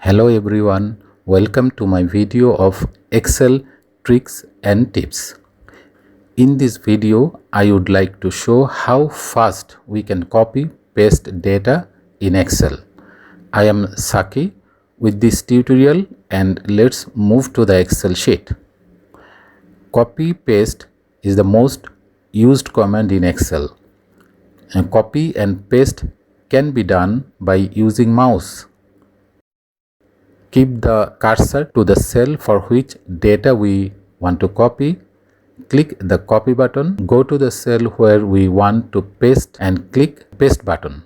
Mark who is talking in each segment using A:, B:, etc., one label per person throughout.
A: Hello everyone, welcome to my video of Excel tricks and tips. In this video, I would like to show how fast we can copy paste data in Excel. I am Saki with this tutorial and let's move to the Excel sheet. Copy paste is the most used command in Excel. And copy and paste can be done by using mouse. Keep the cursor to the cell for which data we want to copy. Click the copy button, go to the cell where we want to paste and click paste button.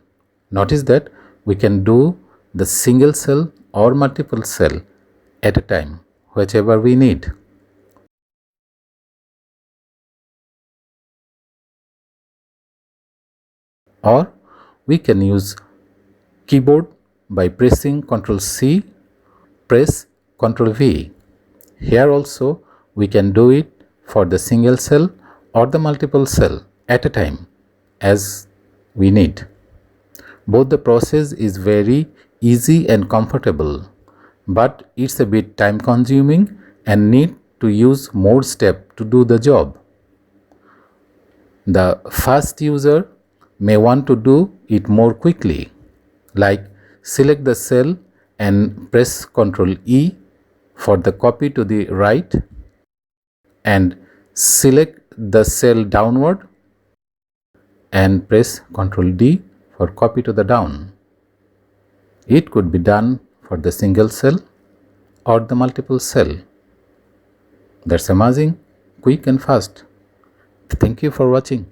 A: Notice that we can do the single cell or multiple cell at a time, whichever we need. Or we can use keyboard by pressing Ctrl C, press Ctrl V. Here also we can do it for the single cell or the multiple cell at a time as we need. Both the process is very easy and comfortable, but it's a bit time consuming and need to use more steps to do the job. The first user may want to do it more quickly, like select the cell and press Ctrl E for the copy to the right and select the cell downward and press Ctrl D for copy to the down. It could be done for the single cell or the multiple cell. That's amazing, quick and fast. Thank you for watching.